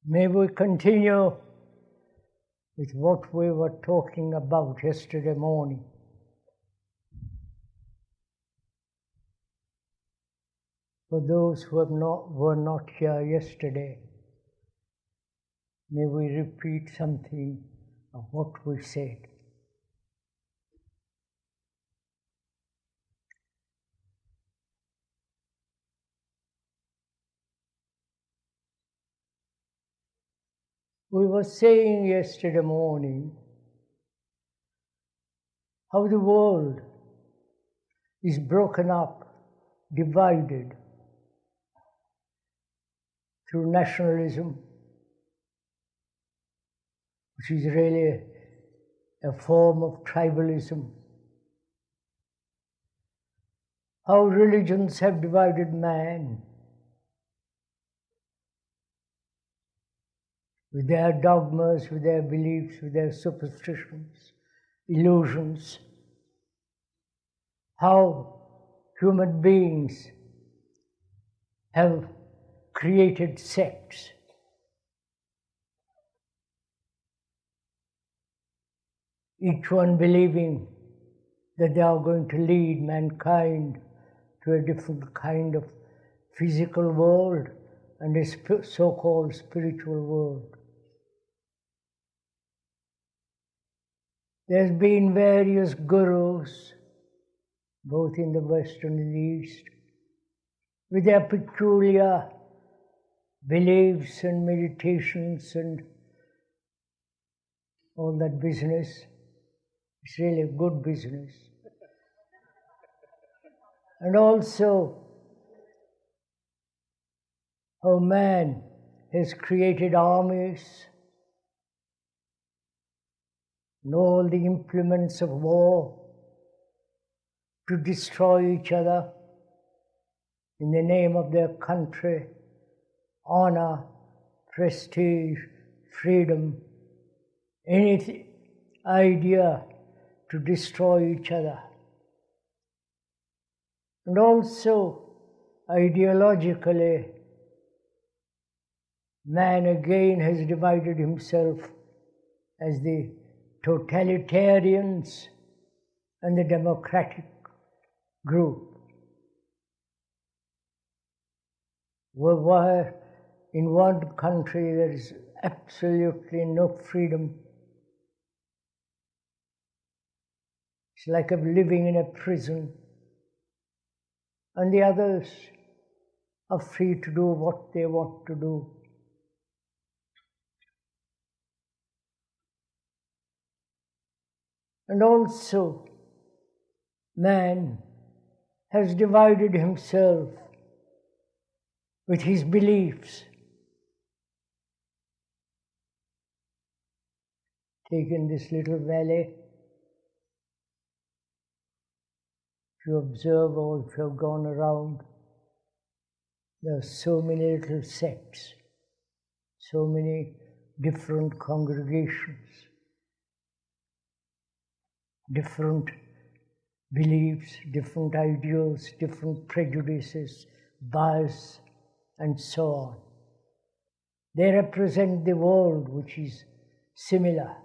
May we continue with what we were talking about yesterday morning. For those who were not here yesterday, may we repeat something of what we said. We were saying yesterday morning how the world is broken up, divided through nationalism, which is really a form of tribalism. How religions have divided man with their dogmas, with their beliefs, with their superstitions, illusions. How human beings have created sects. Each one believing that they are going to lead mankind to a different kind of physical world and a so-called spiritual world. There's been various gurus, both in the West and in the East, with their peculiar beliefs and meditations and all that business. It's really a good business. And also, how man has created armies and all the implements of war to destroy each other in the name of their country, honor, prestige, freedom, any idea to destroy each other. And also, ideologically, man again has divided himself as the totalitarians and the democratic group. Where in one country there is absolutely no freedom. It's like living in a prison. And the others are free to do what they want to do. And also, man has divided himself with his beliefs. Take in this little valley, if you observe or if you have gone around, there are so many little sects, so many different congregations, different beliefs, different ideals, different prejudices, bias, and so on. They represent the world which is similar,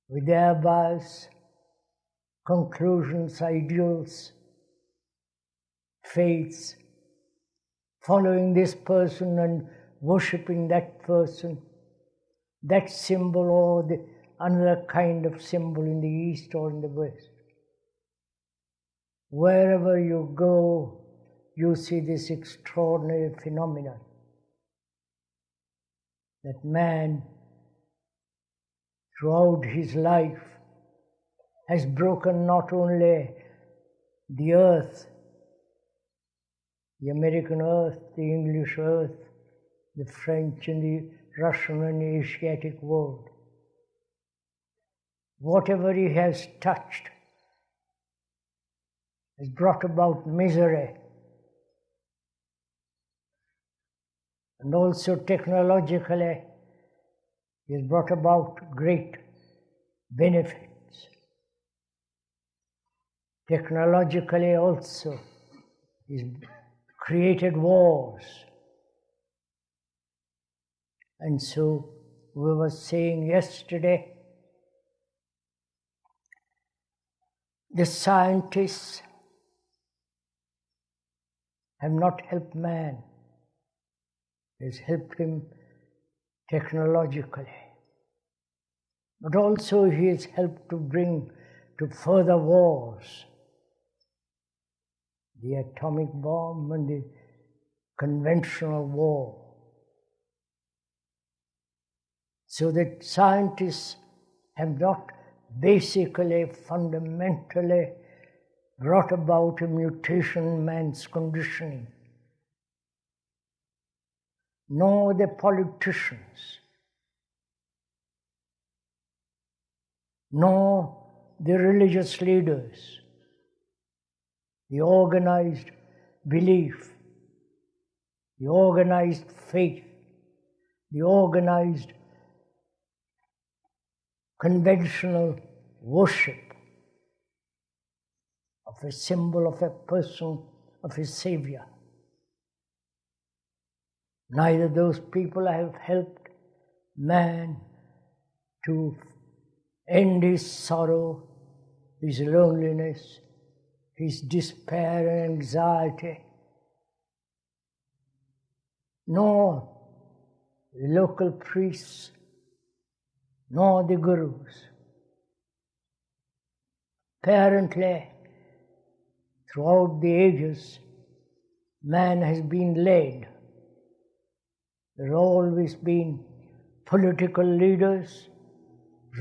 with their bias, conclusions, ideals, faiths, following this person and worshipping that person, that symbol or the another kind of symbol in the East or in the West. Wherever you go, you see this extraordinary phenomenon that man, throughout his life, has broken not only the earth, the American earth, the English earth, the French and the Russian and the Asiatic world. Whatever he has touched has brought about misery. And also technologically, he has brought about great benefits. Technologically also, he's created wars. And so we were saying yesterday, the scientists have not helped man, has helped him technologically. But also he has helped to bring to further wars, the atomic bomb and the conventional war. So that scientists have not basically, fundamentally brought about a mutation in man's conditioning, nor the politicians, nor the religious leaders, the organized belief, the organized faith, the organized conventional worship of a symbol of a person, of a savior. Neither those people have helped man to end his sorrow, his loneliness, his despair and anxiety, nor the local priests, nor the gurus. Apparently, throughout the ages, man has been led. There have always been political leaders,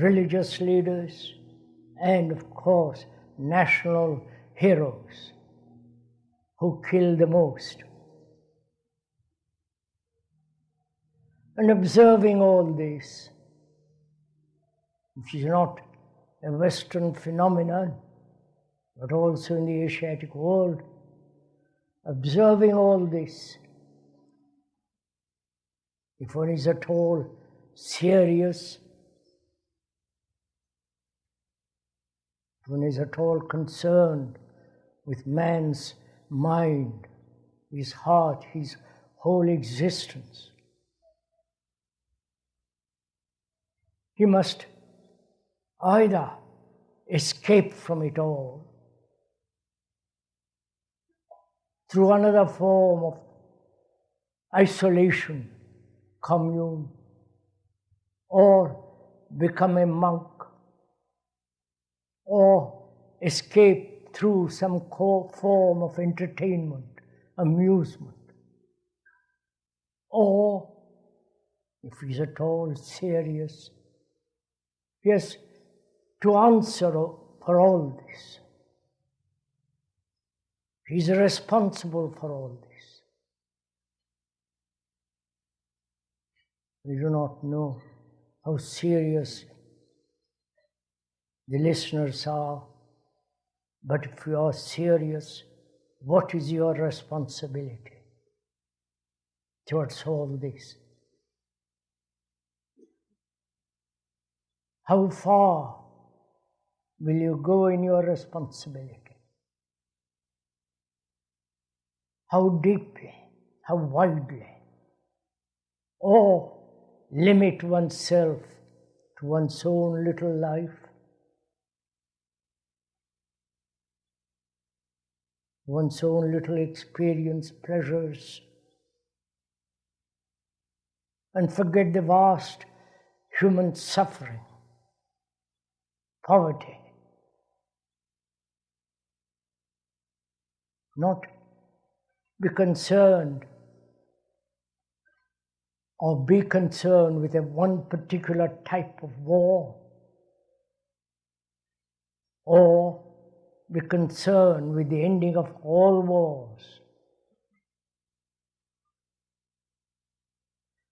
religious leaders, and of course, national heroes who kill the most. And observing all this, which is not a Western phenomenon, but also in the Asiatic world, observing all this, if one is at all serious, if one is at all concerned with man's mind, his heart, his whole existence, he must either escape from it all through another form of isolation, commune, or become a monk, or escape through some form of entertainment, amusement, or, if he's at all serious, yes, to answer for all this. He's responsible for all this. We do not know how serious the listeners are, but if you are serious, what is your responsibility towards all this? How far will you go in your responsibility? How deeply, how widely? Or limit oneself to one's own little life, one's own little experience, pleasures, and forget the vast human suffering, poverty. Not be concerned or be concerned with a one particular type of war, or be concerned with the ending of all wars.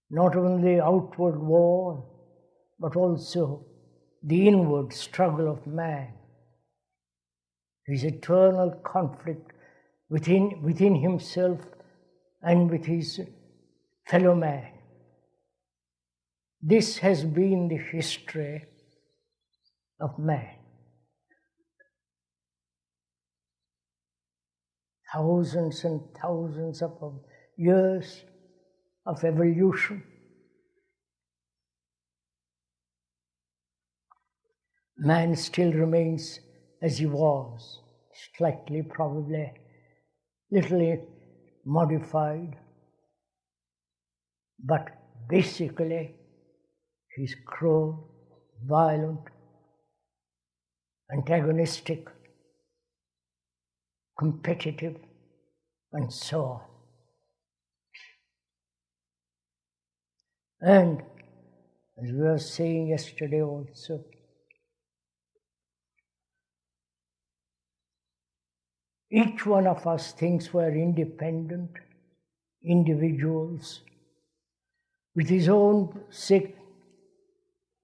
Not only the outward war, but also the inward struggle of man, his eternal conflict within himself and with his fellow man. This has been the history of man. Thousands and thousands of years of evolution, man still remains as he was, slightly probably, little modified, but basically he's cruel, violent, antagonistic, competitive, and so on. And as we were saying yesterday also, each one of us thinks we're independent individuals with his own sick,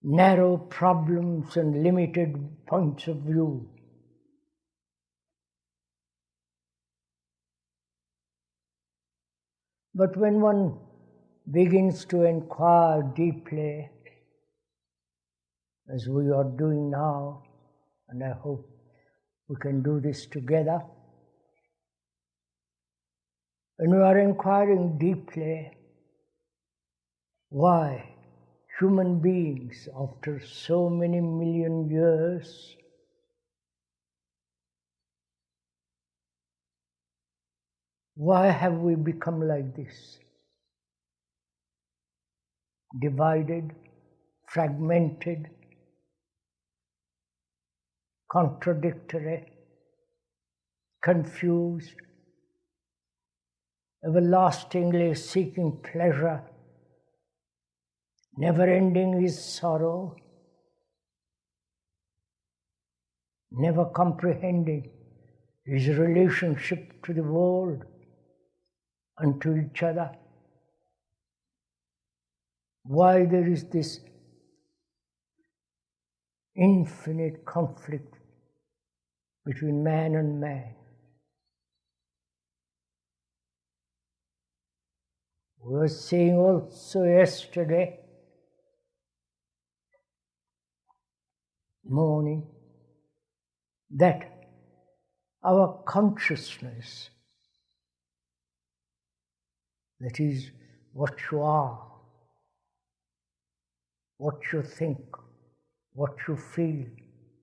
narrow problems and limited points of view. But when one begins to inquire deeply, as we are doing now, and I hope we can do this together, when we are inquiring deeply why human beings, after so many million years, why have we become like this? Divided, fragmented, contradictory, confused, everlastingly seeking pleasure, never ending his sorrow, never comprehending his relationship to the world and to each other. Why there is this infinite conflict between man and man. We were saying also yesterday morning that our consciousness, that is what you are, what you think, what you feel,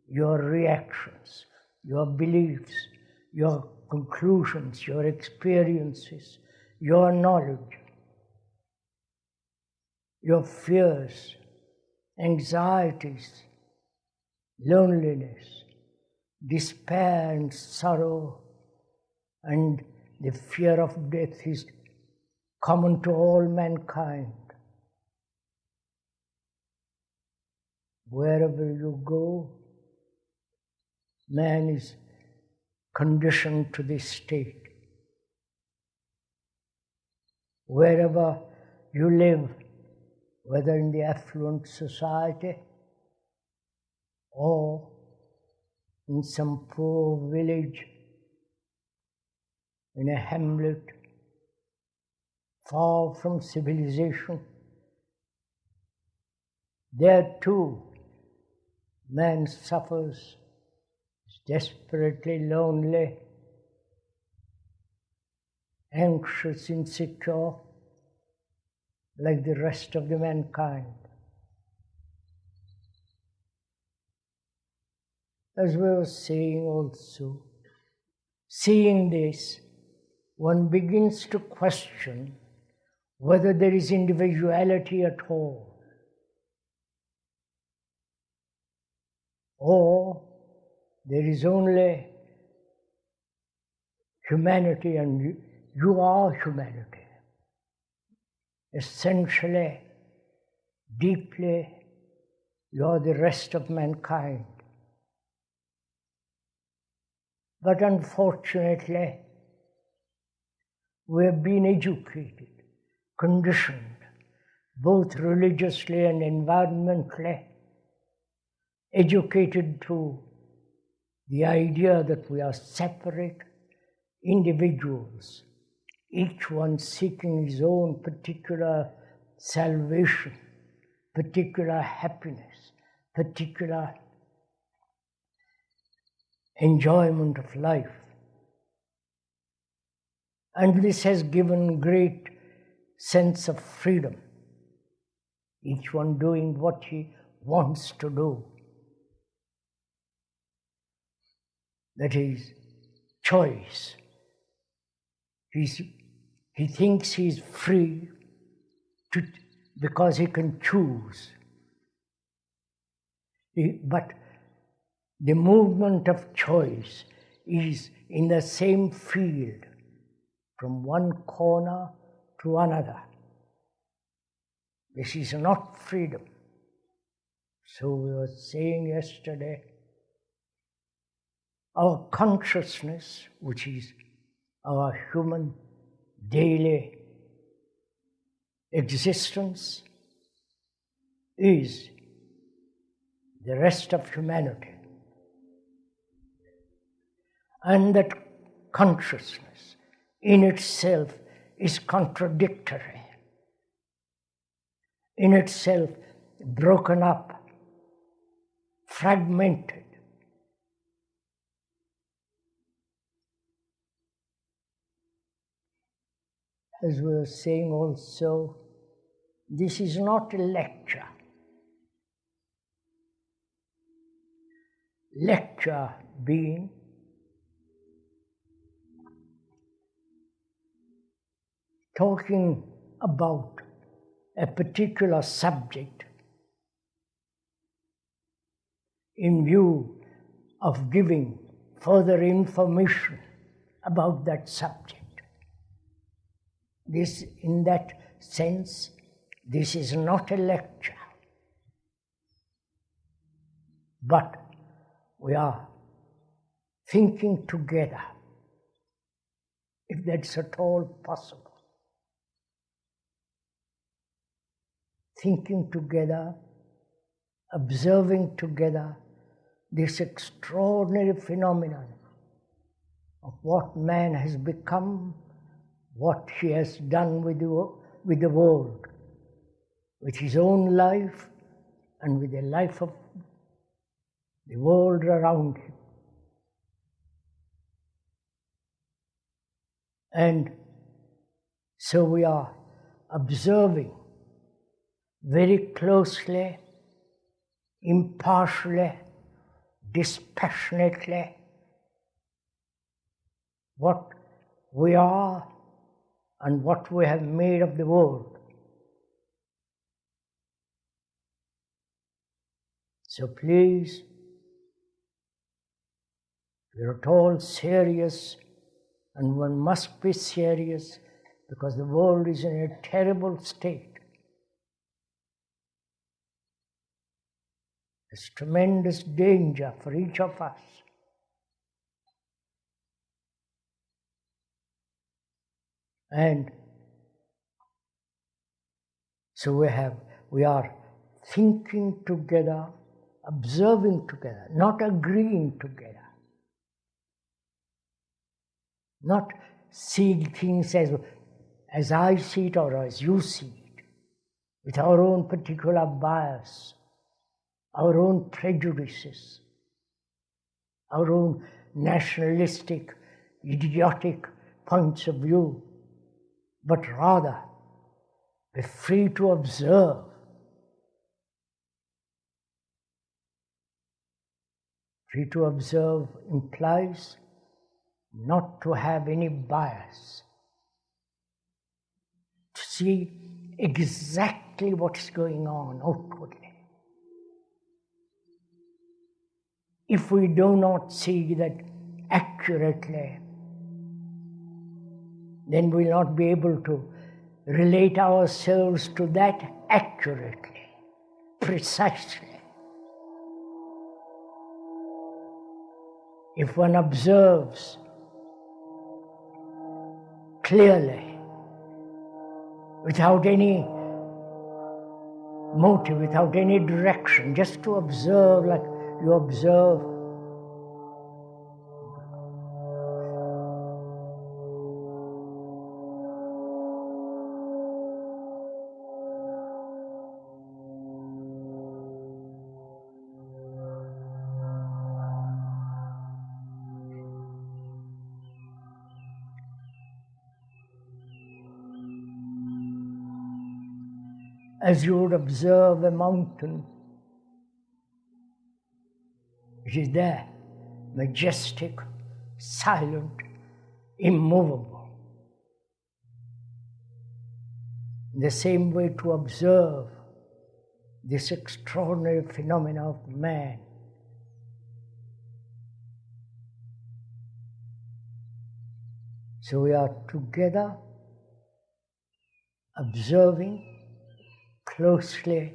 your reactions, your beliefs, your conclusions, your experiences, your knowledge, your fears, anxieties, loneliness, despair and sorrow, and the fear of death is common to all mankind. Wherever you go, man is conditioned to this state. Wherever you live, whether in the affluent society or in some poor village, in a hamlet, far from civilization, there too man suffers, is desperately lonely, anxious, insecure, like the rest of the mankind. As we were saying also, seeing this, one begins to question whether there is individuality at all, or there is only humanity and you are humanity. Essentially, deeply, you are the rest of mankind. But unfortunately, we have been educated, conditioned, both religiously and environmentally, educated to the idea that we are separate individuals, each one seeking his own particular salvation, particular happiness, particular enjoyment of life. And this has given great sense of freedom, each one doing what he wants to do. that is choice. He thinks he's free because he can choose. But the movement of choice is in the same field, from one corner to another. This is not freedom. So we were saying yesterday, our consciousness, which is our human daily existence, is the rest of humanity. And that consciousness in itself is contradictory, in itself broken up, fragmented. As we were saying also, this is not a lecture. Lecture being talking about a particular subject in view of giving further information about that subject. This, in that sense, this is not a lecture, but we are thinking together, if that's at all possible. Thinking together, observing together this extraordinary phenomenon of what man has become, what he has done with the world, with his own life and with the life of the world around him. And so we are observing very closely, impartially, dispassionately what we are and what we have made of the world. So please, we're at all serious, and one must be serious because the world is in a terrible state. There's tremendous danger for each of us. And so we are thinking together, observing together, not agreeing together. Not seeing things as I see it or as you see it, with our own particular bias, our own prejudices, our own nationalistic, idiotic points of view, but rather be free to observe. Free to observe implies not to have any bias, to see exactly what's going on outwardly. If we do not see that accurately, then we'll not be able to relate ourselves to that accurately, precisely. If one observes clearly, without any motive, without any direction, just to observe like you observe as you would observe a mountain which is there, majestic, silent, immovable. The same way to observe this extraordinary phenomena of man. So we are together observing closely,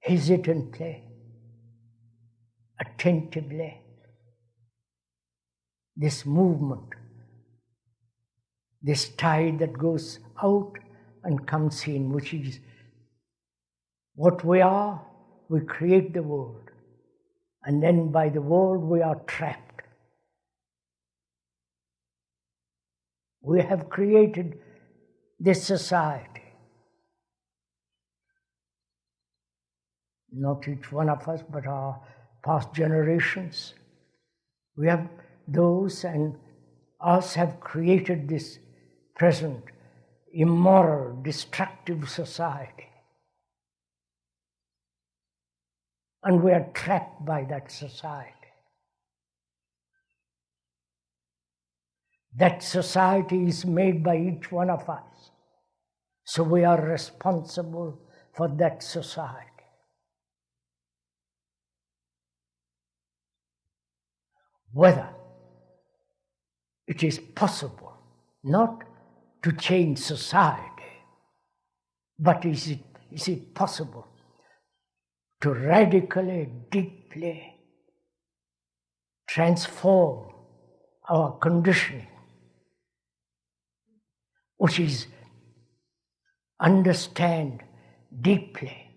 hesitantly, attentively, this movement, this tide that goes out and comes in, which is what we are. We create the world, and then by the world we are trapped. We have created this society. Not each one of us, but our past generations. We have those and us have created this present immoral, destructive society. And we are trapped by that society. That society is made by each one of us. So we are responsible for that society. Whether it is possible not to change society, but is it possible to radically, deeply transform our conditioning, which is understand deeply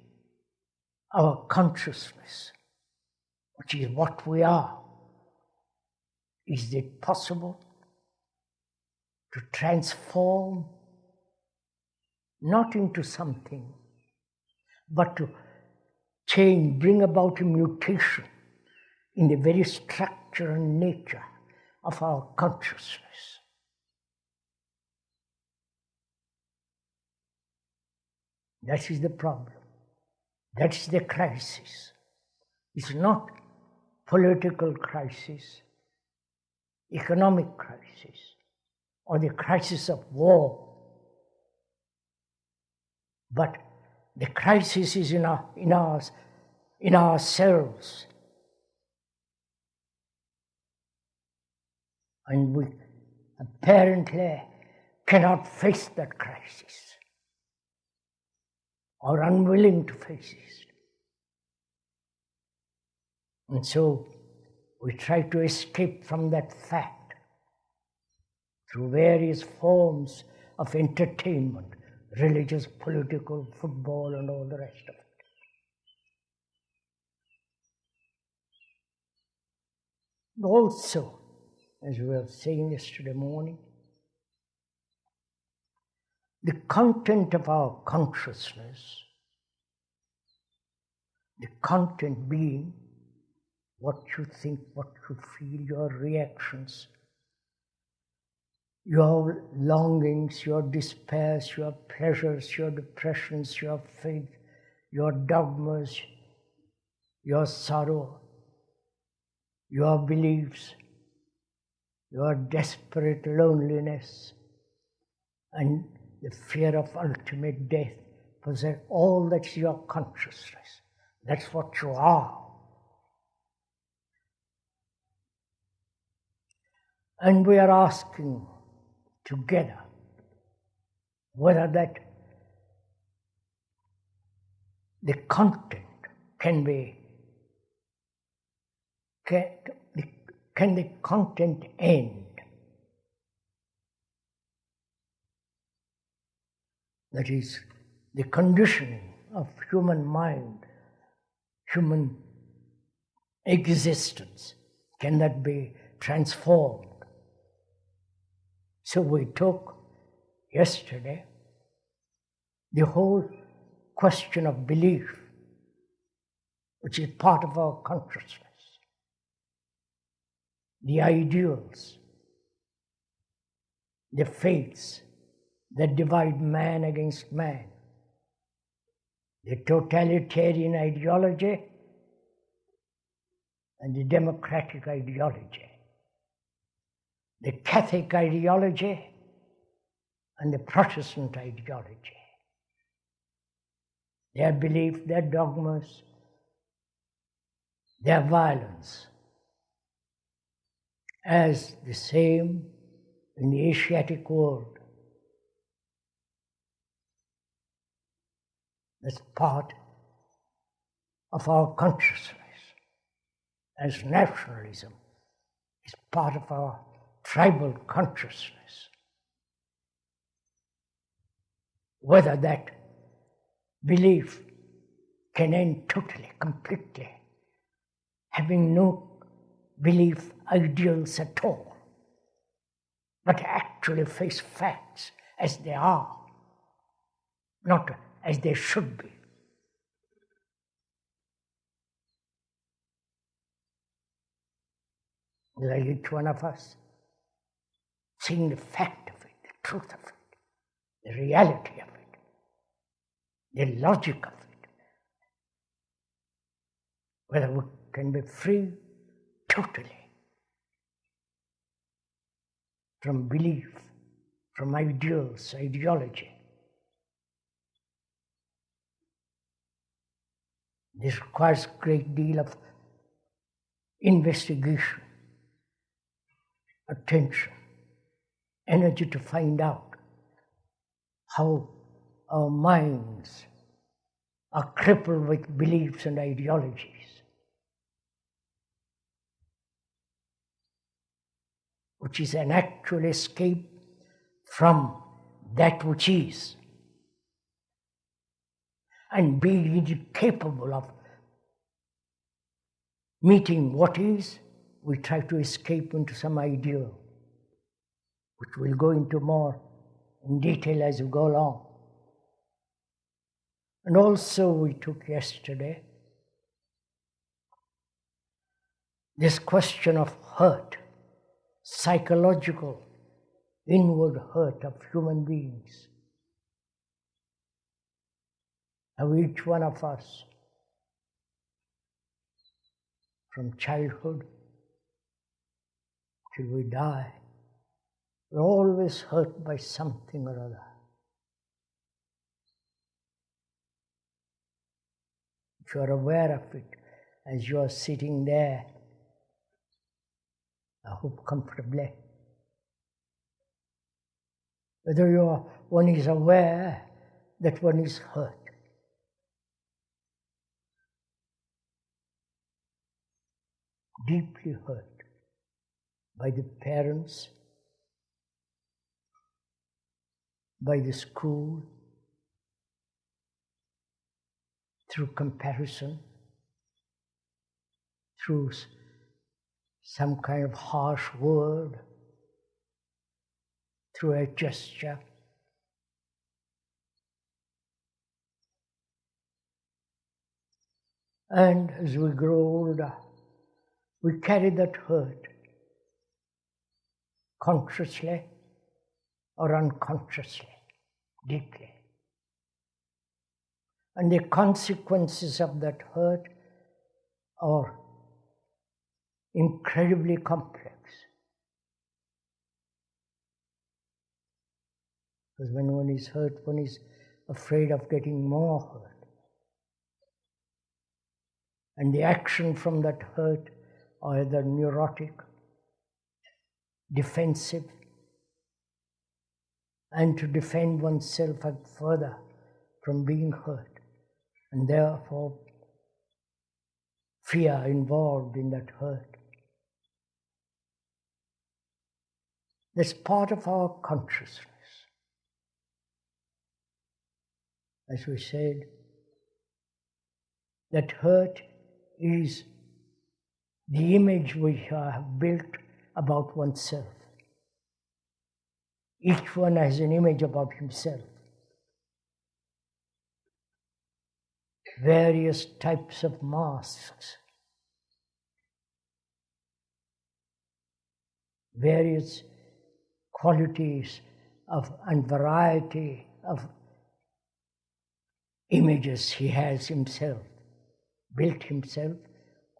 our consciousness, which is what we are. Is it possible to transform not into something, but to change, bring about a mutation in the very structure and nature of our consciousness? That is the problem. That is the crisis. It's not political crisis, economic crisis, or the crisis of war. But the crisis is in ourselves. And we apparently cannot face that crisis, or unwilling to face it. And so we try to escape from that fact through various forms of entertainment, religious, political, football, and all the rest of it. Also, as we were saying yesterday morning, the content of our consciousness, the content being what you think, what you feel, your reactions, your longings, your despairs, your pleasures, your depressions, your faith, your dogmas, your sorrow, your beliefs, your desperate loneliness, and the fear of ultimate death, possess all that's your consciousness. That's what you are. And we are asking together whether that the content can the content end? That is, the conditioning of human mind, human existence, can that be transformed? So we took yesterday the whole question of belief, which is part of our consciousness, the ideals, the faiths that divide man against man, the totalitarian ideology and the democratic ideology, the Catholic ideology and the Protestant ideology. Their belief, their dogmas, their violence, as the same in the Asiatic world. That's part of our consciousness, as nationalism is part of our tribal consciousness. Whether that belief can end totally, completely, having no belief ideals at all, but actually face facts as they are, not as they should be. Like each one of us, seeing the fact of it, the truth of it, the reality of it, the logic of it, whether we can be free totally from belief, from ideals, ideology. This requires a great deal of investigation, attention, energy to find out how our minds are crippled with beliefs and ideologies. Which is an actual escape from that which is. And being incapable of meeting what is, we try to escape into some ideal, which we'll go into more in detail as we go along. And also we took yesterday this question of hurt, psychological, inward hurt of human beings. How each one of us, from childhood till we die, we're always hurt by something or other. If you are aware of it as you are sitting there, I hope comfortably, whether one is aware that one is hurt. Deeply hurt by the parents, by the school, through comparison, through some kind of harsh word, through a gesture. And as we grow older, we carry that hurt, consciously or unconsciously, deeply. And the consequences of that hurt are incredibly complex. Because when one is hurt, one is afraid of getting more hurt. And the action from that hurt are either neurotic, defensive, and to defend oneself further from being hurt. And therefore, fear involved in that hurt. That's part of our consciousness. As we said, that hurt is the image we have built about oneself. Each one has an image about himself. Various types of masks, various qualities of and variety of images he has himself, built himself,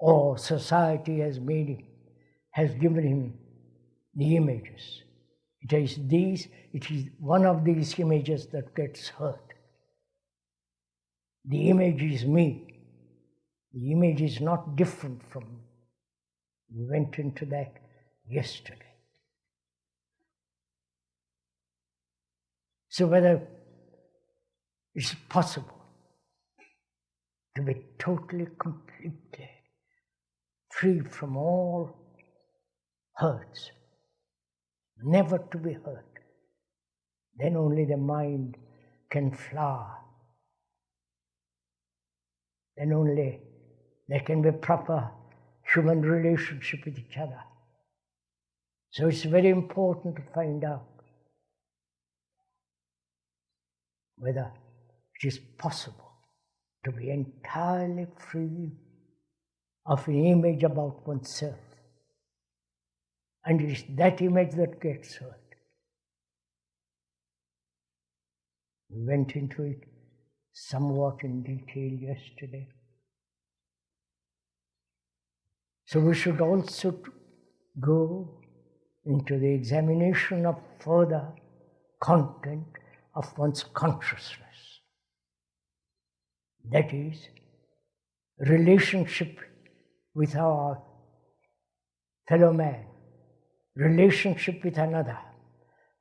or society has made him, has given him the images. It is one of these images that gets hurt. The image is me. The image is not different from me. We went into that yesterday. So whether it's possible to be totally, completely free from all hurts, never to be hurt, then only the mind can flower. Then only there can be proper human relationship with each other. So it's very important to find out whether it is possible to be entirely free of an image about oneself. And it is that image that gets hurt. We went into it somewhat in detail yesterday. So we should also go into the examination of further content of one's consciousness. That is, relationship with our fellow man, relationship with another,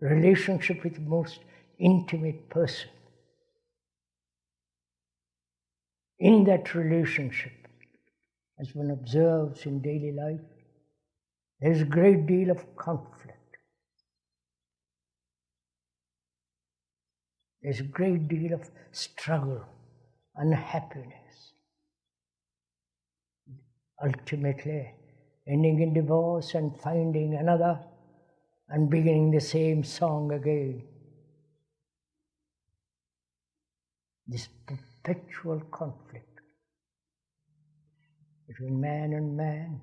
relationship with the most intimate person. In that relationship, as one observes in daily life, there is a great deal of conflict. There's a great deal of struggle, unhappiness, ultimately ending in divorce and finding another and beginning the same song again. This perpetual conflict between man and man,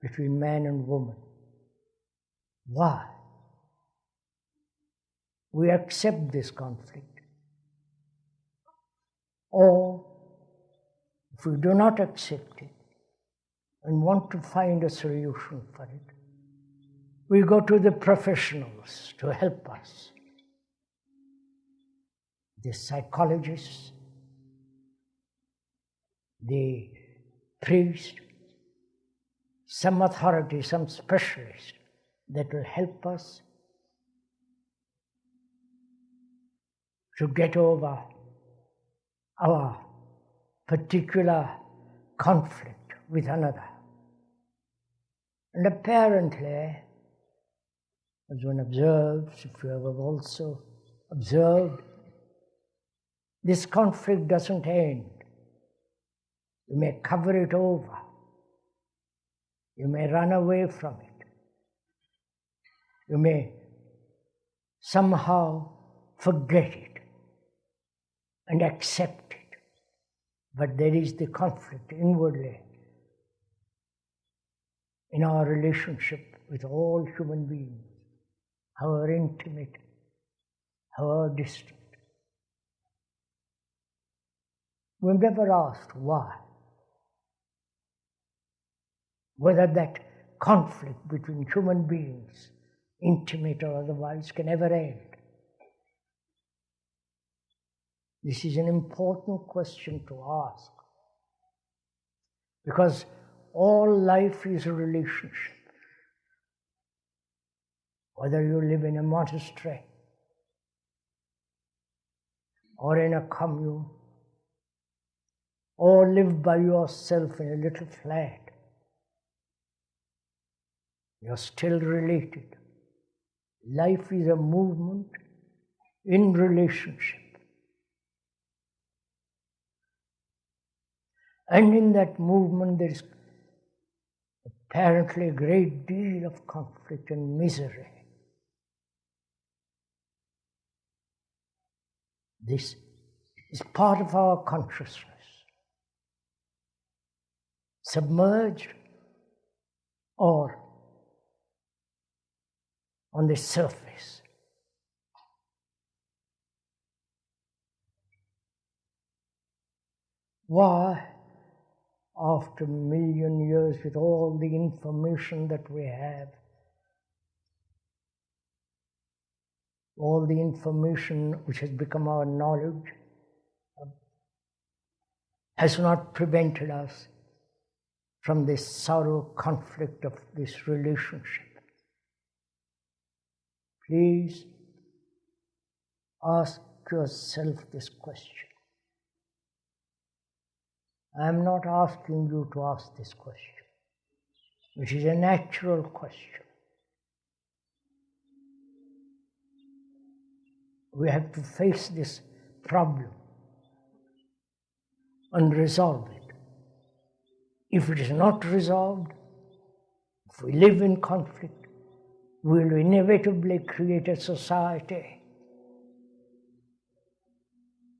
between man and woman. Why? We accept this conflict. Or, if we do not accept it and want to find a solution for it, we go to the professionals to help us. The psychologists, the priest, some authority, some specialist that will help us to get over our particular conflict with another. And apparently, as one observes, if you have also observed, this conflict doesn't end. You may cover it over. You may run away from it. You may somehow forget it and accept it. But there is the conflict inwardly in our relationship with all human beings, however intimate, however distant. We've never asked why. Whether that conflict between human beings, intimate or otherwise, can ever end. This is an important question to ask, because all life is a relationship. Whether you live in a monastery or in a commune, or live by yourself in a little flat, you're still related. Life is a movement in relationship. And in that movement there is apparently a great deal of conflict and misery. This is part of our consciousness, submerged or on the surface. Why? after a million years with all the information that we have, all the information which has become our knowledge, has not prevented us from this sorrow conflict of this relationship. Please ask yourself this question. I am not asking you to ask this question, which is a natural question. We have to face this problem and resolve it. If it is not resolved, if we live in conflict, we will inevitably create a society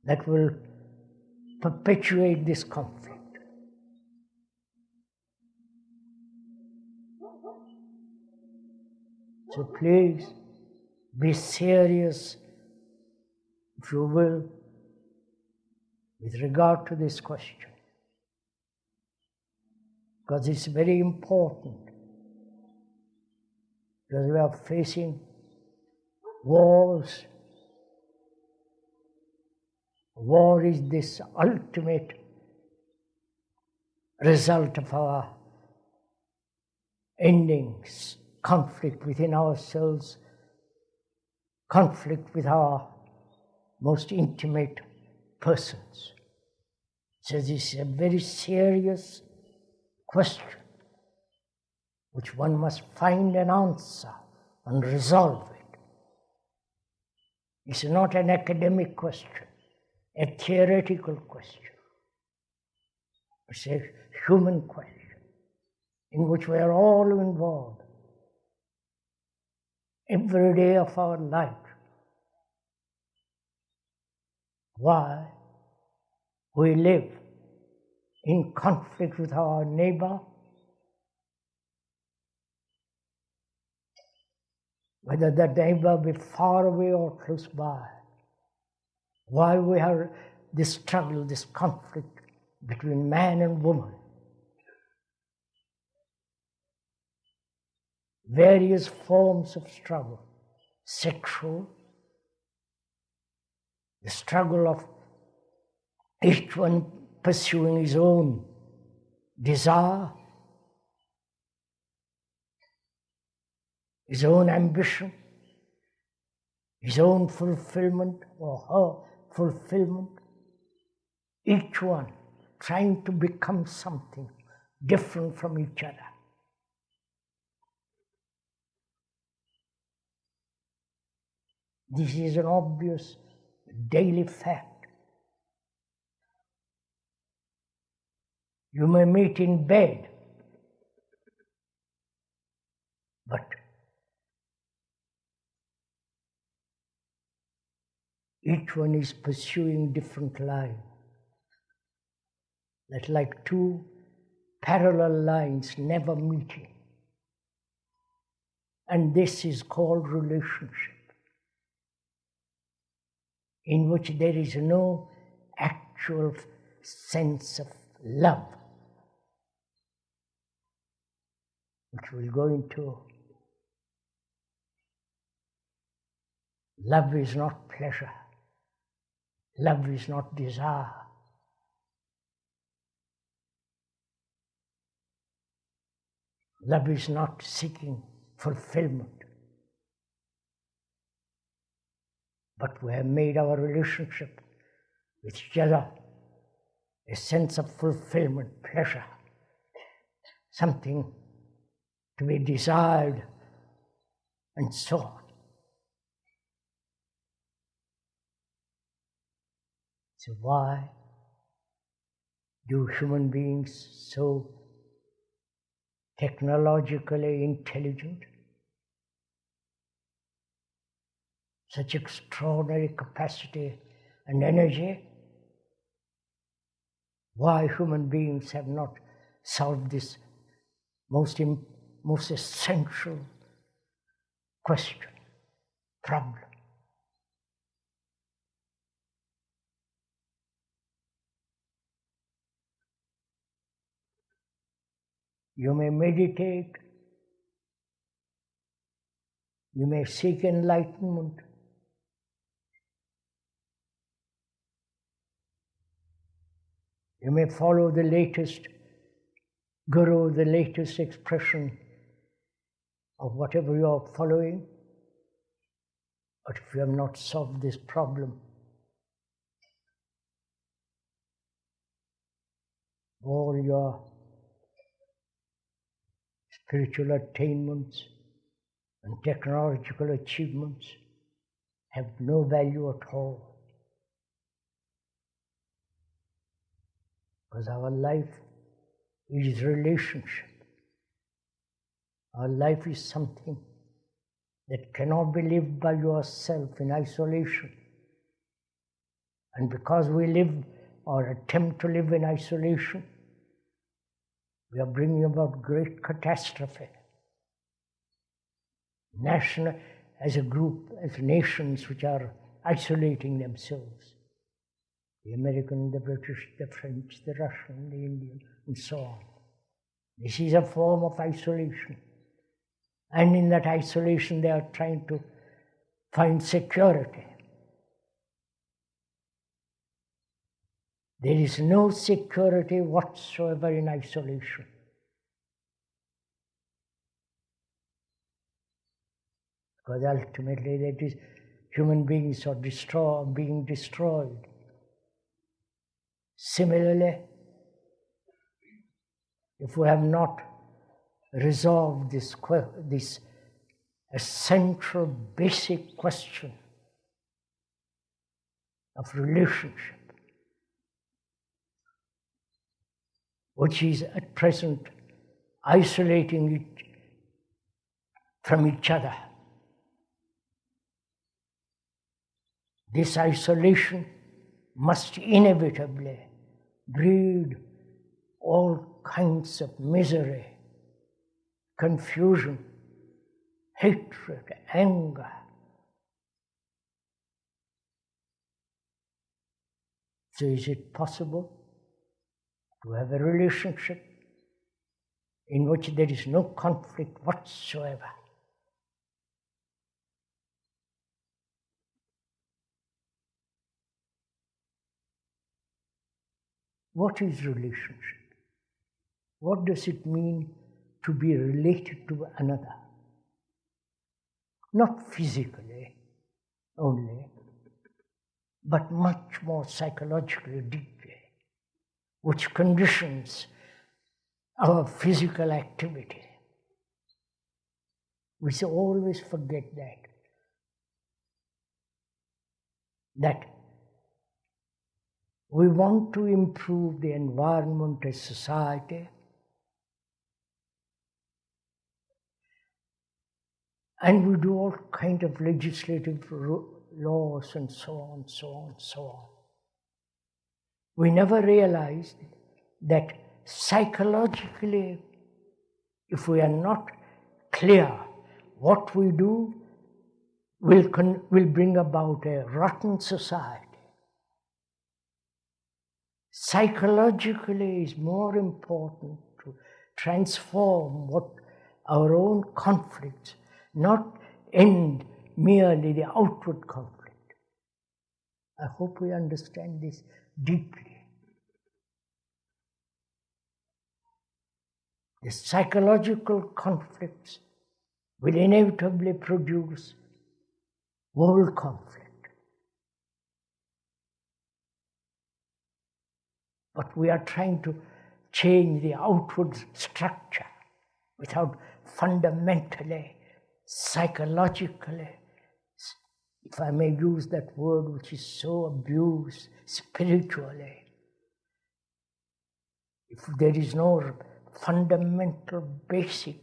that will perpetuate this conflict. So please be serious, if you will, with regard to this question, because it's very important, because we are facing wars. War is this ultimate result of our endings, conflict within ourselves, conflict with our most intimate persons. So this is a very serious question which one must find an answer and resolve it. It's not an academic question, a theoretical question. It's a human question in which we are all involved every day of our life. Why we live in conflict with our neighbor, whether that neighbor be far away or close by. Why we have this struggle, this conflict between man and woman. Various forms of struggle, sexual, the struggle of each one pursuing his own desire, his own ambition, his own fulfillment or her fulfillment, each one trying to become something different from each other. This is an obvious daily fact. You may meet in bed, but each one is pursuing different lines. That's like two parallel lines never meeting. And this is called relationship, in which there is no actual sense of love, which we'll go into. Love is not pleasure. Love is not desire. Love is not seeking fulfillment. But we have made our relationship with each other a sense of fulfillment, pleasure, something to be desired, and so on. So why do human beings, so technologically intelligent, such extraordinary capacity and energy, why human beings have not solved this most essential question, problem? You may meditate. You may seek enlightenment. You may follow the latest guru, the latest expression of whatever you are following. But if you have not solved this problem, all your spiritual attainments and technological achievements have no value at all. Because our life is relationship. Our life is something that cannot be lived by yourself in isolation. And because we live or attempt to live in isolation, we are bringing about great catastrophe. National, as a group, as nations which are isolating themselves. The American, the British, the French, the Russian, the Indian, and so on. This is a form of isolation. And in that isolation, they are trying to find security. There is no security whatsoever in isolation. Because ultimately, that is, human beings are being destroyed. Similarly, if we have not resolved this essential, basic question of relationship, which is at present isolating it from each other. This isolation must inevitably breed all kinds of misery, confusion, hatred, anger. So is it possible to have a relationship in which there is no conflict whatsoever? What is relationship? What does it mean to be related to another? Not physically only, but much more psychologically deeply, which conditions our physical activity. We should always forget that we want to improve the environment as society, and we do all kinds of legislative laws and so on, so on, so on. We never realized that psychologically, if we are not clear, what we do will bring about a rotten society. Psychologically is more important to transform what our own conflicts, not end merely the outward conflict. I hope we understand this deeply. The psychological conflicts will inevitably produce world conflict. But we are trying to change the outward structure without fundamentally, psychologically, if I may use that word which is so abused, spiritually. If there is no fundamental, basic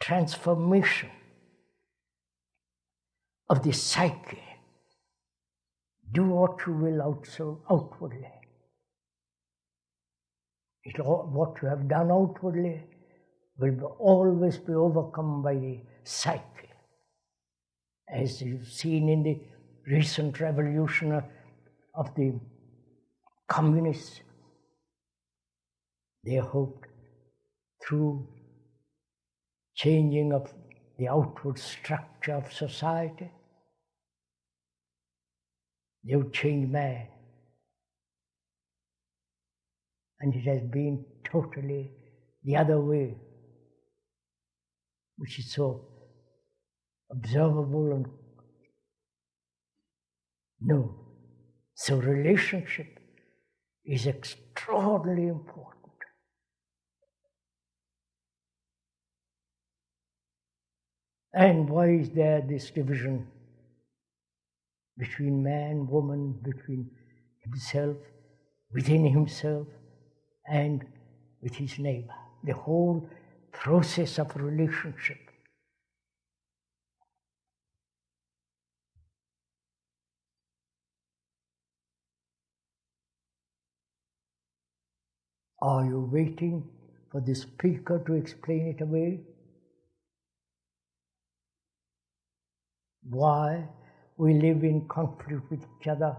transformation of the psyche, do what you will also outwardly. What you have done outwardly will always be overcome by the psyche. As you've seen in the recent revolution of the communists, they hoped through changing of the outward structure of society. They would change man. And it has been totally the other way, which is so observable and known. So relationship is extraordinarily important. And why is there this division between man, woman, between himself, within himself, and with his neighbor? The whole process of relationship. Are you waiting for the speaker to explain it away? Why we live in conflict with each other,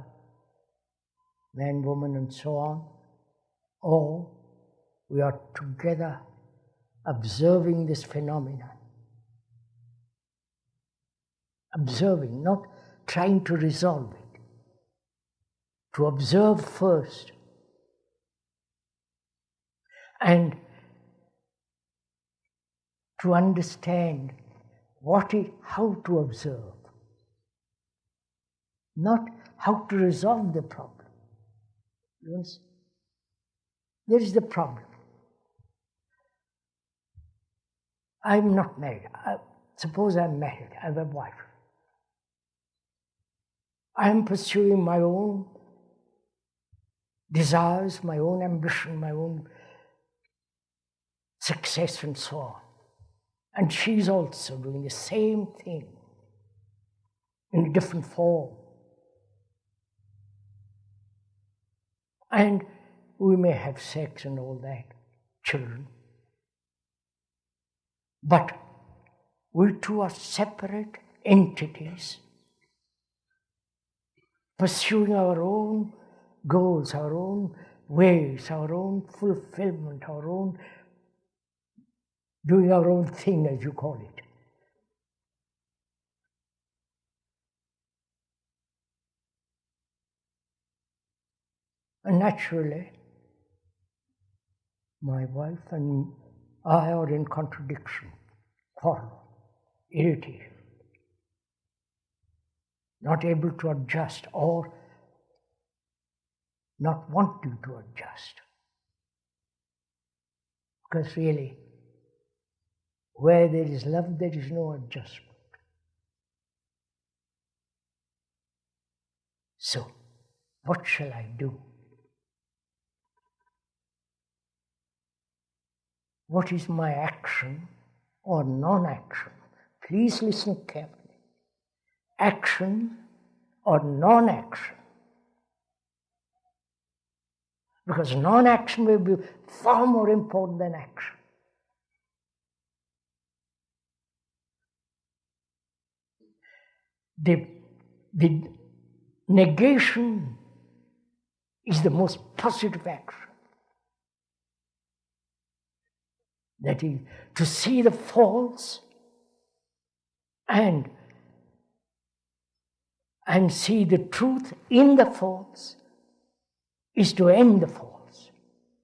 man, woman, and so on? Or we are together observing this phenomenon. Observing, not trying to resolve it. To observe first. And to understand how to observe, not how to resolve the problem. Yes? There is the problem. I'm not married. Suppose I'm married, I have a wife. I am pursuing my own desires, my own ambition, my own success and so on. And she's also doing the same thing in a different form. And we may have sex and all that, children. But we two are separate entities pursuing our own goals, our own ways, our own fulfillment, our own doing our own thing, as you call it. And naturally, my wife and I are in contradiction, quarrel, irritation, not able to adjust or not wanting to adjust. Because really, where there is love, there is no adjustment. So, what shall I do? What is my action or non-action? Please listen carefully. Action or non-action. Because non-action will be far more important than action. The negation is the most positive action. That is, to see the false and see the truth in the false is to end the false,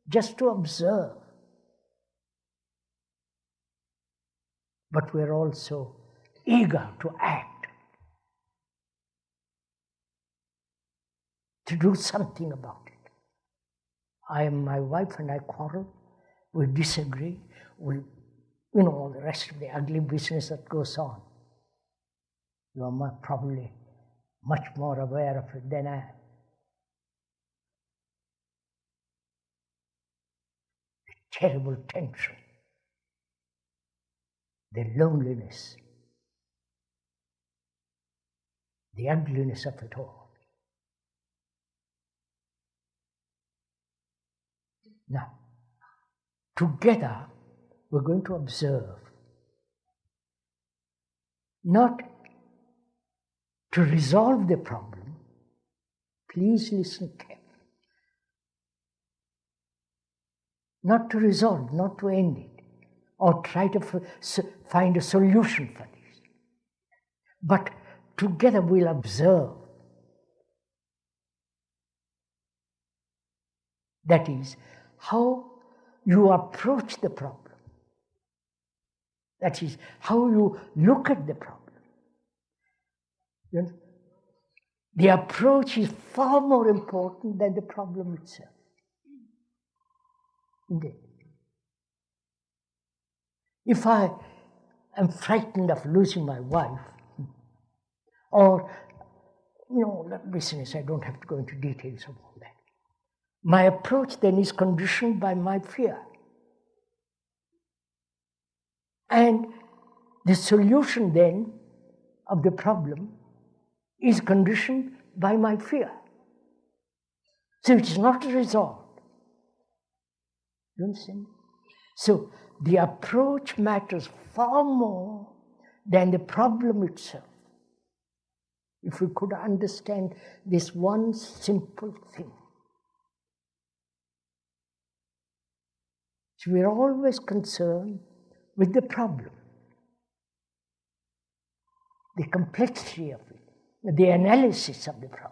just to observe. But we're also eager to act, to do something about it. I am my wife and I quarrel, we disagree, we, all the rest of the ugly business that goes on. You are probably much more aware of it than I am. The terrible tension, the loneliness, the ugliness of it all. Now, together we're going to observe, not to resolve the problem. Please listen carefully. Not to resolve, not to end it, or try to find a solution for this. But together we'll observe. That is, how you approach the problem. That is, how you look at the problem. You know, the approach is far more important than the problem itself. Indeed. If I am frightened of losing my wife, or, business, I don't have to go into details of all that. My approach then is conditioned by my fear. And the solution then of the problem is conditioned by my fear. So it's not resolved. You understand? So the approach matters far more than the problem itself. If we could understand this one simple thing. So we're always concerned with the problem, the complexity of it, the analysis of the problem.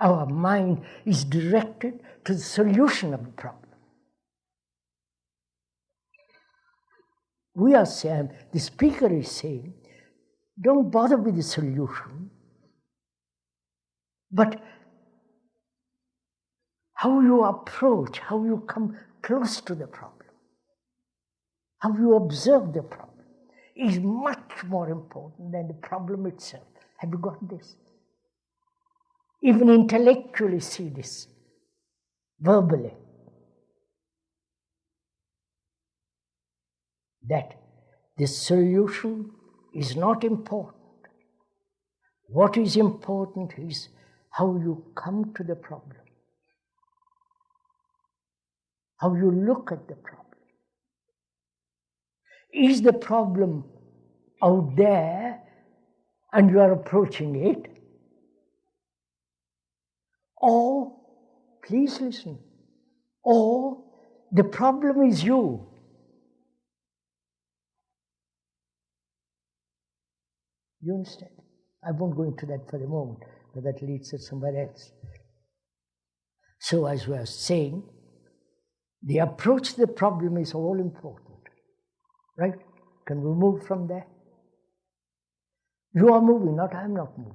Our mind is directed to the solution of the problem. We are saying, the speaker is saying, don't bother with the solution, but how you approach, how you come close to the problem, how you observe the problem is much more important than the problem itself. Have you got this? Even intellectually see this, verbally, that the solution is not important. What is important is how you come to the problem, how you look at the problem. Is the problem out there and you are approaching it? Or, please listen, or the problem is you. You understand? I won't go into that for a moment, but that leads to somewhere else. So as we are saying, the approach to the problem is all important. Right? Can we move from there? You are moving, not I am not moving.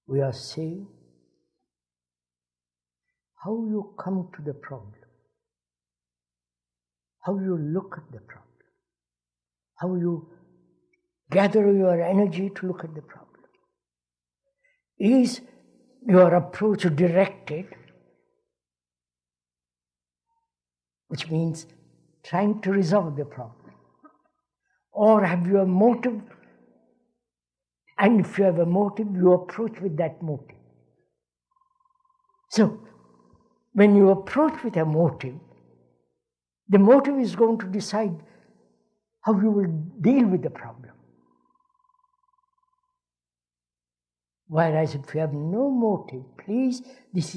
We are saying how you come to the problem, how you look at the problem, how you gather your energy to look at the problem. Is your approach directed, which means trying to resolve the problem? Or have you a motive? And if you have a motive, you approach with that motive. So, when you approach with a motive, the motive is going to decide how you will deal with the problem. Whereas if you have no motive, please, this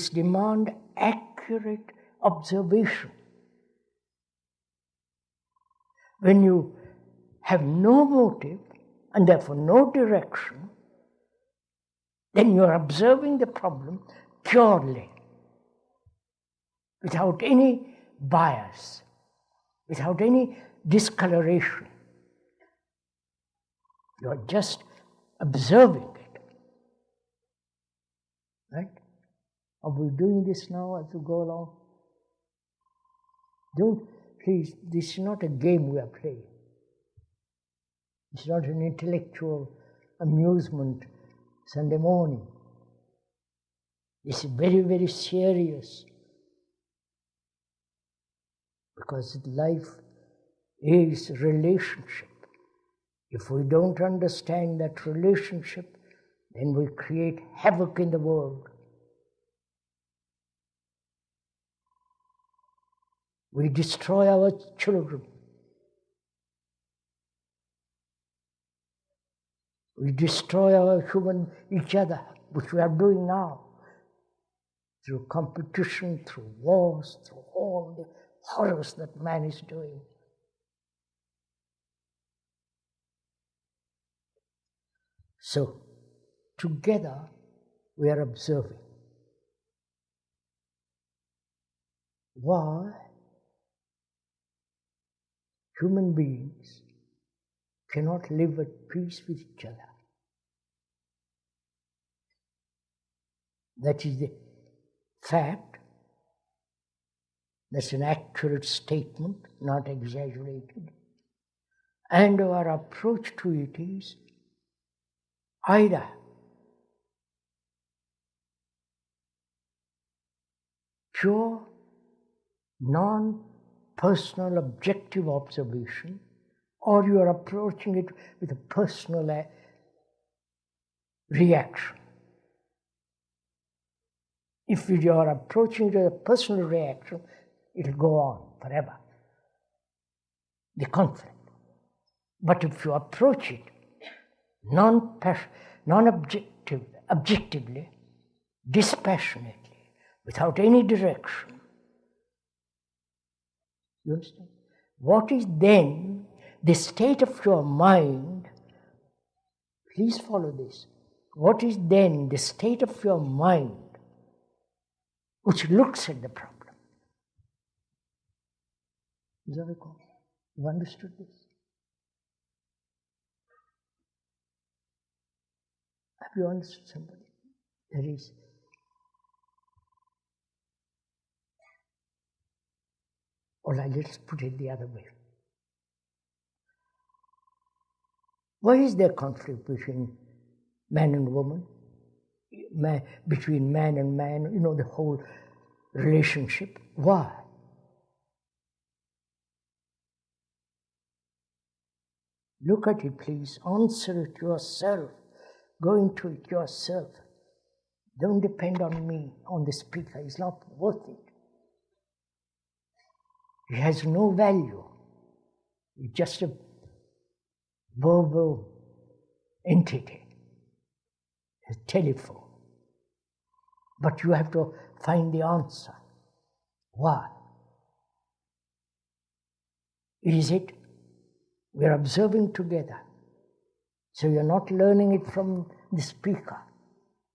demands accurate observation. When you have no motive and therefore no direction, then you are observing the problem purely, without any bias, without any discoloration. You are just observing it. Right? Are we doing this now as we go along? Please, this is not a game we are playing. It's not an intellectual amusement Sunday morning. It's very, very serious. Because life is relationship. If we don't understand that relationship, then we create havoc in the world. We destroy our children. We destroy each other, which we are doing now, through competition, through wars, through all the horrors that man is doing. So, together we are observing. Why human beings cannot live at peace with each other. That is the fact. That's an accurate statement, not exaggerated. And our approach to it is either pure, non-personal, objective observation, or you are approaching it with a personal reaction. If you are approaching it with a personal reaction, it will go on forever, the conflict. But if you approach it objectively, dispassionately, without any direction, you understand? What is then the state of your mind? Please follow this. What is then the state of your mind which looks at the problem? You understood this? Have you understood somebody? There is. Or let's put it the other way. Why is there conflict between man and woman? Between man and man, the whole relationship. Why? Look at it, please. Answer it yourself. Go into it yourself. Don't depend on me, on the speaker. It's not worth it. It has no value. It's just a verbal entity, a telephone. But you have to find the answer. Why? Is it we're observing together? So you're not learning it from the speaker.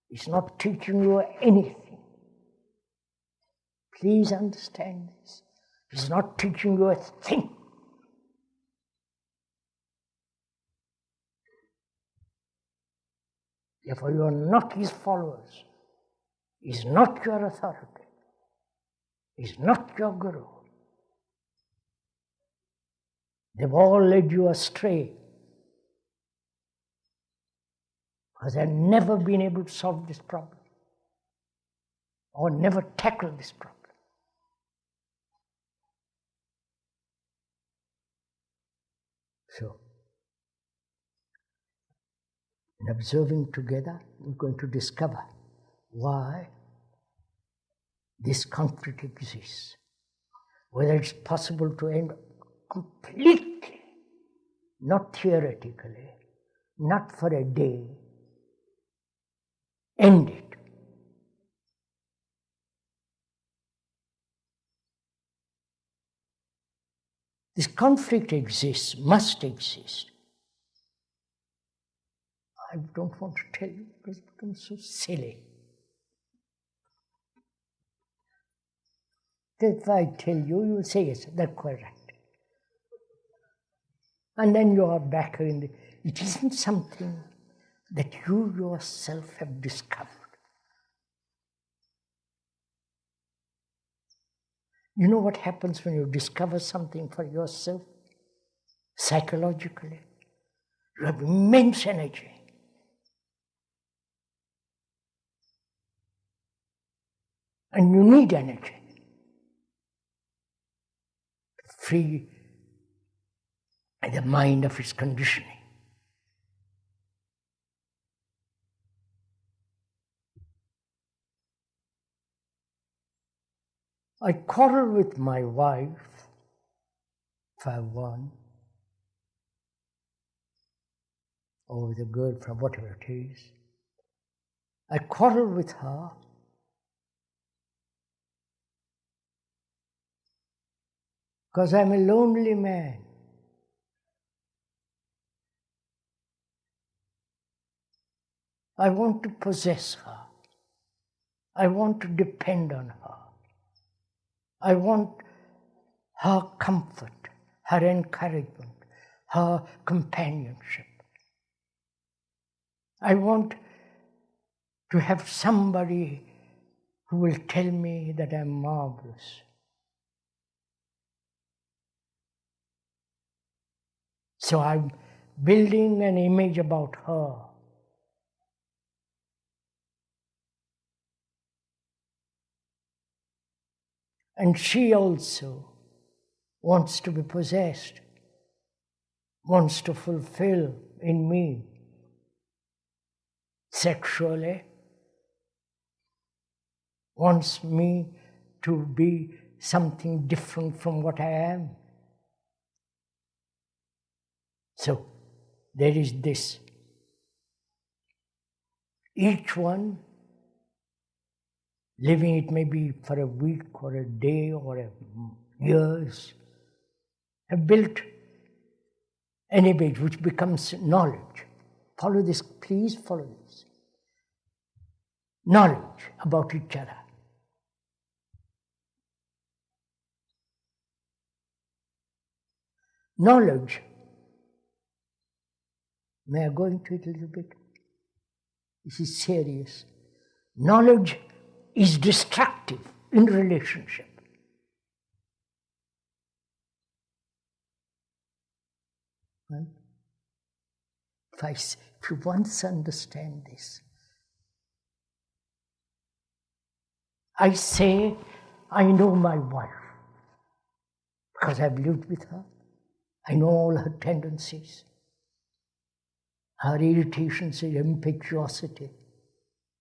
It's not teaching you anything. Please understand this. It's not teaching you a thing. Therefore, you are not his followers. He's not your authority. He's not your guru. They've all led you astray because they've never been able to solve this problem or never tackled this problem. So, in observing together, we're going to discover why this conflict exists, whether it's possible to end completely, not theoretically, not for a day, end it. This conflict exists, must exist. I don't want to tell you because it becomes so silly. If I tell you, you will say, yes, that's correct. And then you are back in the... It isn't something that you yourself have discovered. You know what happens when you discover something for yourself? Psychologically, you have immense energy. And you need energy to free the mind of its conditioning. I quarrel with my wife, if I have one, or the girlfriend, whatever it is. I quarrel with her. Because I'm a lonely man. I want to possess her. I want to depend on her. I want her comfort, her encouragement, her companionship. I want to have somebody who will tell me that I'm marvelous. So I'm building an image about her. And she also wants to be possessed, wants to fulfill in me sexually, wants me to be something different from what I am. So there is this. Each one living it maybe for a week or a day or years, have built an image which becomes knowledge. Follow this, please follow this. Knowledge about each other. Knowledge. May I go into it a little bit? This is serious. Knowledge is destructive in relationship. Right? If you once understand this, I say I know my wife because I've lived with her. I know all her tendencies, her irritations, her impetuosity,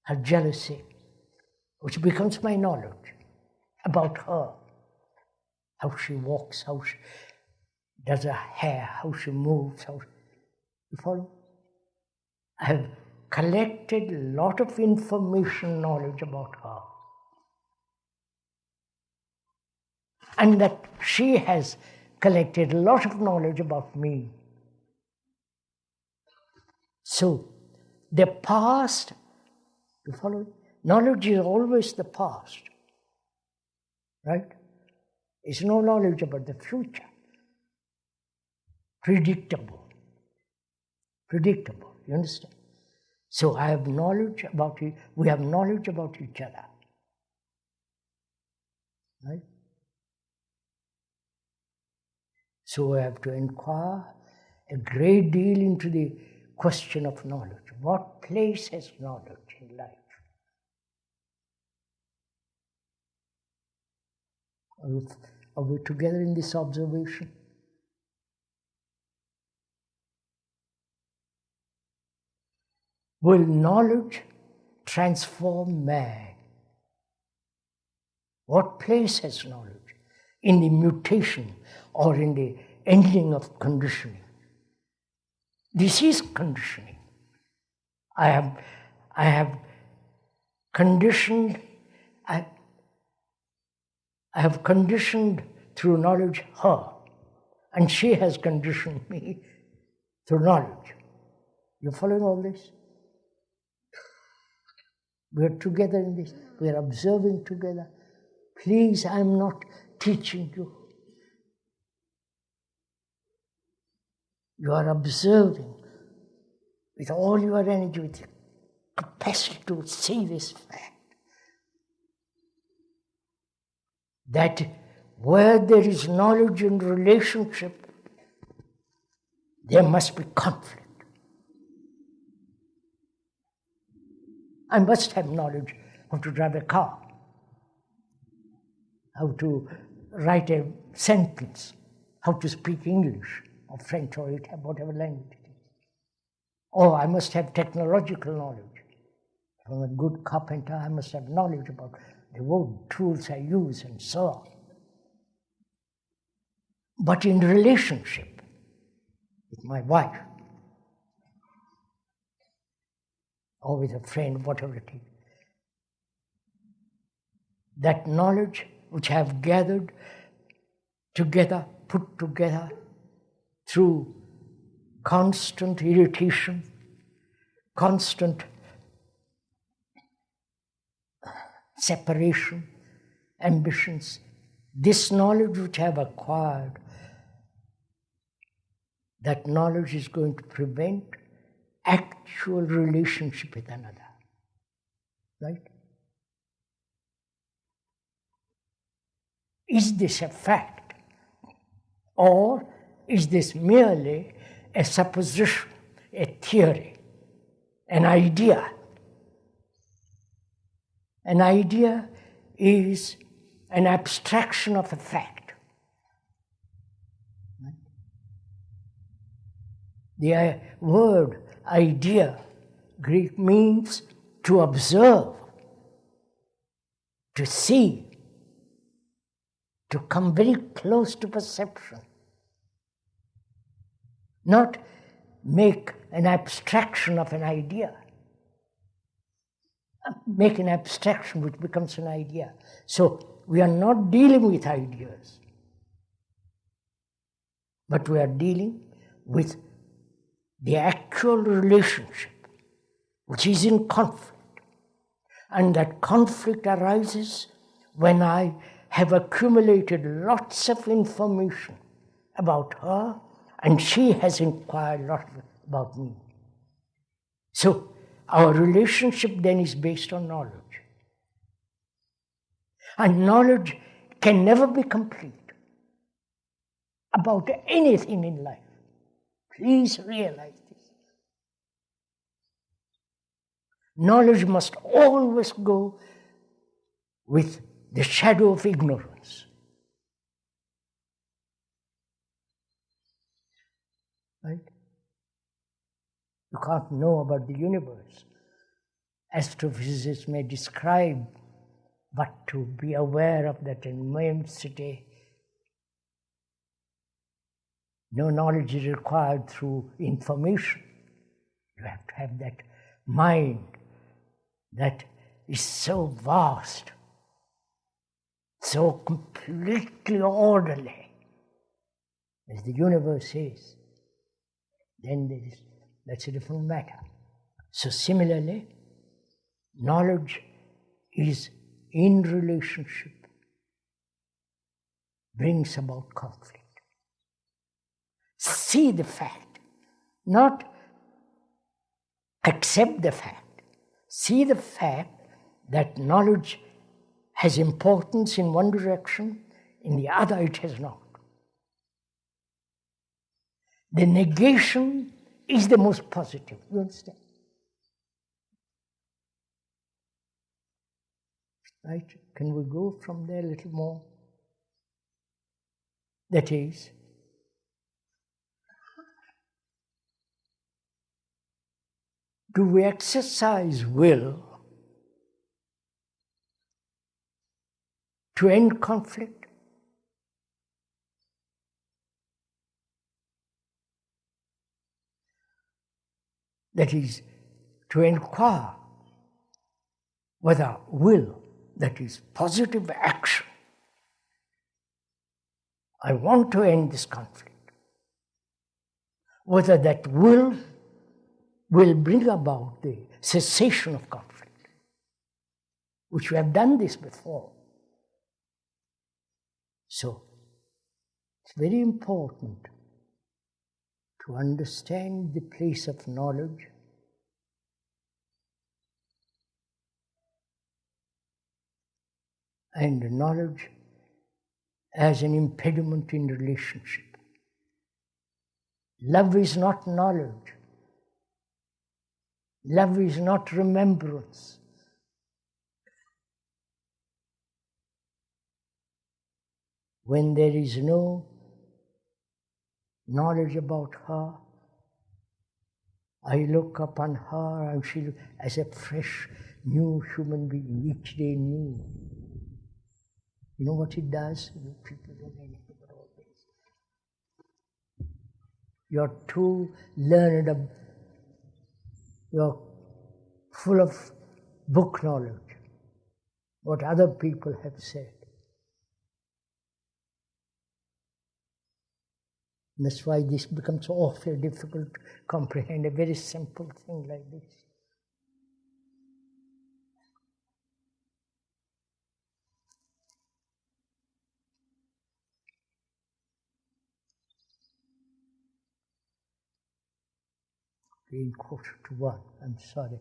her jealousy, which becomes my knowledge about her, how she walks, how she does her hair, how she moves, you follow? I have collected a lot of information, knowledge about her. And that she has collected a lot of knowledge about me. So, the past, you follow? Knowledge is always the past, right? It's no knowledge about the future. Predictable, you understand? So I have knowledge about it, we have knowledge about each other, right? So I have to inquire a great deal into the question of knowledge. What place has knowledge in life? Are we together in this observation? Will knowledge transform man? What place has knowledge in the mutation or in the ending of conditioning? This is conditioning. I have conditioned, I have conditioned through knowledge her, and she has conditioned me through knowledge. You following all this? We are together in this. We are observing together. Please, I am not teaching you. You are observing with all your energy, with your capacity to see this fact. That where there is knowledge in relationship, there must be conflict. I must have knowledge how to drive a car, how to write a sentence, how to speak English or French or whatever language it is. Or I must have technological knowledge. If I'm a good carpenter, I must have knowledge about the wood tools I use and so on. But in relationship with my wife, or with a friend, whatever it is. That knowledge which I have gathered together, put together through constant irritation, constant separation, ambitions, this knowledge which I have acquired, that knowledge is going to prevent actual relationship with another. Right? Is this a fact? Or is this merely a supposition, a theory, an idea? An idea is an abstraction of a fact. The word idea, Greek, means to observe, to see, to come very close to perception. Not make an abstraction of an idea. Make an abstraction which becomes an idea. So we are not dealing with ideas, but we are dealing with the actual relationship which is in conflict. And that conflict arises when I have accumulated lots of information about her and she has inquired a lot about me. So our relationship then is based on knowledge. And knowledge can never be complete about anything in life. Please realize this. Knowledge must always go with the shadow of ignorance. Right? You can't know about the universe. Astrophysicists may describe, but to be aware of that immensity, no knowledge is required through information. You have to have that mind that is so vast, so completely orderly as the universe is. Then that's a different matter. So similarly, knowledge is in relationship, brings about conflict. See the fact, not accept the fact. See the fact that knowledge has importance in one direction, in the other it has not. The negation is the most positive, you understand? Right? Can we go from there a little more? That is, do we exercise will to end conflict? That is, to inquire whether will, that is positive action, I want to end this conflict, whether that will bring about the cessation of conflict, which we have done this before. So, it's very important to understand the place of knowledge and knowledge as an impediment in relationship. Love is not knowledge. Love is not remembrance. When there is no knowledge about her, I look upon her and she as a fresh, new human being, each day new. You know what it does? People don't know anything about all this. You're too learned, you're full of book knowledge, what other people have said. And that's why this becomes awfully difficult to comprehend, a very simple thing like this. In 1:45, I'm sorry.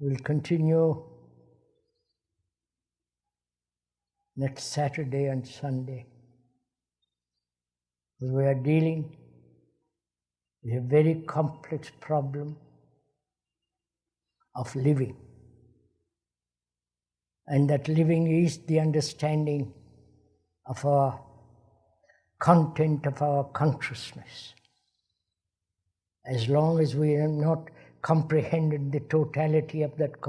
We'll continue next Saturday and Sunday. We are dealing with a very complex problem of living. And that living is the understanding of our content of our consciousness. As long as we have not comprehended the totality of that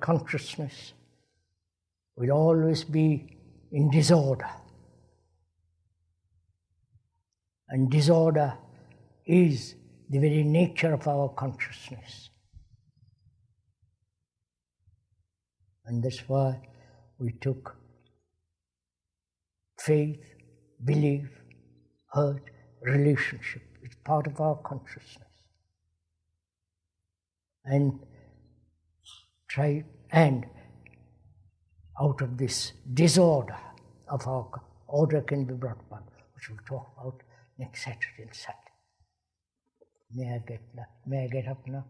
consciousness, we'll always be in disorder. And disorder is the very nature of our consciousness. And that's why we took faith, belief, hurt, relationship. It's part of our consciousness. And out of this disorder of our order can be brought back, which we'll talk about next Saturday and Sunday. May I get up now?